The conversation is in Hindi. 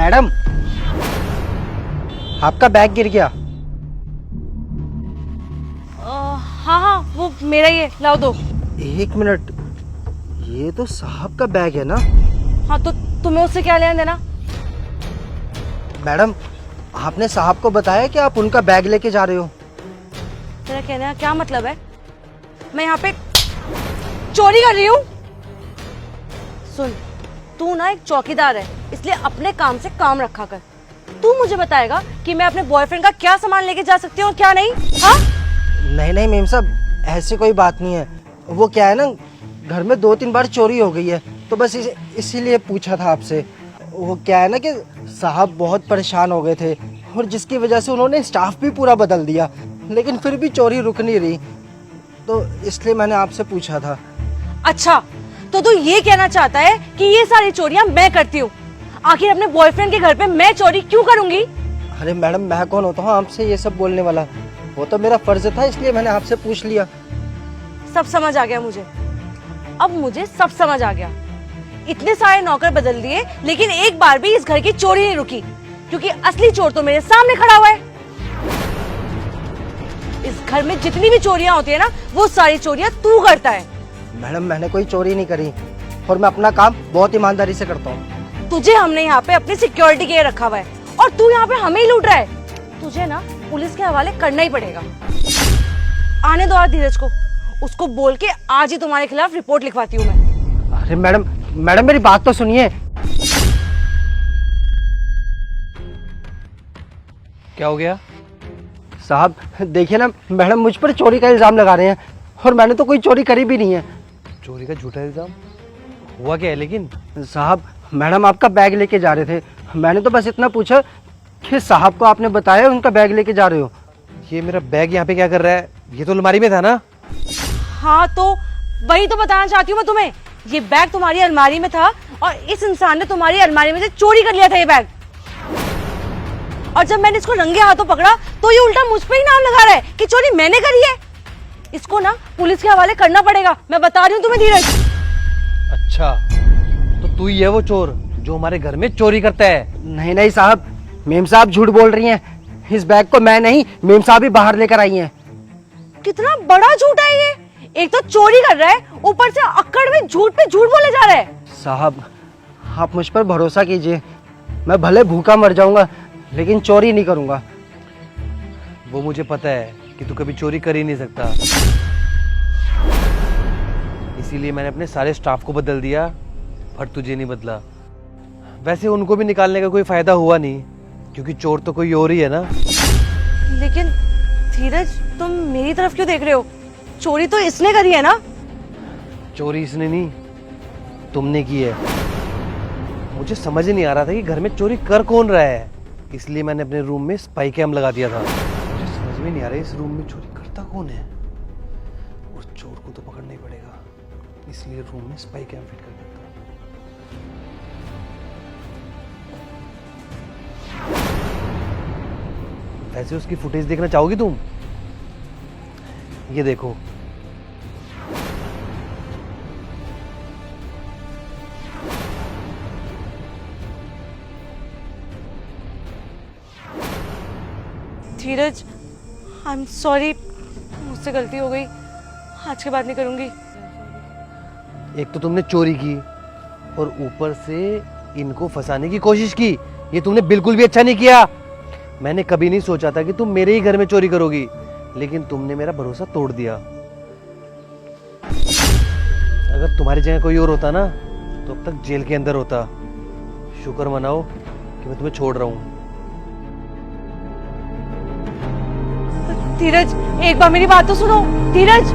मैडम, आपका बैग गिर गया। हाँ हाँ, वो मेरा ही है, लाओ दो। 1 मिनट, ये तो साहब का बैग है ना? हाँ तो तुम्हें उससे क्या लेना देना? मैडम, आपने साहब को बताया कि आप उनका बैग लेके जा रहे हो? तेरा कहने का क्या मतलब है? मैं यहाँ पे चोरी कर रही हूँ? सुन, तू ना एक चौकीदार है, इसलिए अपने काम से काम रखा कर। तू मुझे बताएगा कि मैं अपने बॉयफ्रेंड का क्या सामान लेके जा सकती हूँ और क्या नहीं? हाँ? नहीं नहीं मेम साहब, ऐसी कोई बात नहीं है। वो क्या है ना, घर में 2-3 बार चोरी हो गई है, तो बस इसीलिए पूछा था आपसे। वो क्या है ना कि साहब बहुत परेशान हो गए थे और जिसकी वजह से उन्होंने स्टाफ भी पूरा बदल दिया, लेकिन फिर भी चोरी रुक नहीं रही, तो इसलिए मैंने आपसे पूछा था। अच्छा, तो तू ये कहना चाहता है कि ये सारी चोरियां मैं करती हूँ? आखिर अपने बॉयफ्रेंड के घर पे मैं चोरी क्यों करूंगी? अरे मैडम, मैं कौन होता हूँ आपसे ये सब बोलने वाला? वो तो मेरा फर्ज था, इसलिए मैंने आपसे पूछ लिया। सब समझ आ गया मुझे, अब मुझे सब समझ आ गया। इतने सारे नौकर बदल दिए, लेकिन एक बार भी इस घर की चोरी नहीं रुकी, क्योंकि असली चोर तो मेरे सामने खड़ा हुआ है। इस घर में जितनी भी चोरियां होती है ना, वो सारी चोरियां तू करता है। मैडम, मैंने कोई चोरी नहीं करी और मैं अपना काम बहुत ईमानदारी से करता हूँ। तुझे हमने यहाँ पे अपनी सिक्योरिटी के लिए रखा हुआ है और तू यहाँ पे हमें ही लूट रहा है। तुझे ना पुलिस के हवाले करना ही पड़ेगा। आने दो आज धीरज को, उसको बोल के आज ही तुम्हारे खिलाफ रिपोर्ट लिखवाती हूँ मैं। अरे मैडम, मैडम मेरी बात तो सुनिए। क्या हो गया? साहब देखिए ना, मैडम मुझ पर चोरी का इल्जाम लगा रहे हैं और मैंने तो कोई चोरी करी भी नहीं है। चोरी का झूठा इल्जाम? हुआ क्या है लेकिन? साहब, मैडम आपका बैग लेके जा रहे थे, मैंने तो बस इतना पूछा कि साहब को आपने बताया उनका बैग लेके जा रहे हो। ये मेरा बैग यहाँ पे क्या कर रहा है? ये तो अलमारी में था ना? हाँ तो वही तो बताना चाहती हूँ मैं तुम्हें। ये बैग तुम्हारी अलमारी में था और इस इंसान ने तुम्हारी अलमारी में से चोरी कर लिया था ये बैग। और जब मैंने इसको रंगे हाथों पकड़ा तो ये उल्टा मुझ पे ही नाम लगा रहा है कि चोरी मैंने करी है। इसको ना पुलिस के हवाले करना पड़ेगा, मैं बता रही हूँ तुम्हें धीरज। अच्छा, तो तू ही है वो चोर जो हमारे घर में चोरी करता है? नहीं नहीं साहब, मेम साहब झूठ बोल रही हैं। इस बैग को मैं नहीं, मेम साहब ही बाहर लेकर आई हैं। कितना बड़ा झूठ है ये! एक तो चोरी कर रहा है, ऊपर से अक्कड़ में झूठ पे झूठ बोले जा रहा है। साहब, आप मुझ पर भरोसा कीजिए, मैं भले भूखा मर जाऊंगा लेकिन चोरी नहीं करूंगा। वो मुझे पता है कि तू कभी चोरी कर ही नहीं सकता, इसीलिए मैंने अपने सारे स्टाफ को बदल दिया, पर तुझे नहीं बदला। वैसे उनको भी निकालने का कोई फायदा हुआ नहीं, क्योंकि चोर तो कोई और ही है ना। लेकिन धीरज, तुम मेरी तरफ क्यों देख रहे हो? चोरी तो इसने करी है ना? चोरी इसने नहीं, तुमने की है। मुझे समझ ही नहीं आ रहा था कि घर में चोरी कर कौन रहा है, इसलिए मैंने अपने रूम में स्पाई कैम लगा दिया था। मुझे समझ में नहीं आ रहा इस रूम में चोरी करता कौन है, और चोर को तो पकड़ना ही पड़ेगा, इसलिए रूम में स्पाई कैम फिट कर देता हूं। वैसे उसकी फुटेज देखना चाहोगी तुम? ये देखो। धीरज, आई एम सॉरी, मुझसे गलती हो गई, आज के बाद नहीं करूंगी। एक तो तुमने चोरी की और ऊपर से इनको फंसाने की कोशिश की, ये तुमने बिल्कुल भी अच्छा नहीं किया। मैंने कभी नहीं सोचा था कि तुम मेरे ही घर में चोरी करोगी, लेकिन तुमने मेरा भरोसा तोड़ दिया। अगर तुम्हारी जगह कोई और होता ना, तो अब तक जेल के अंदर होता। शुक्र मनाओ कि मैं तुम्हें छोड़ रहा हूं। धीरज, एक बार मेरी बात तो सुनो। धीरज,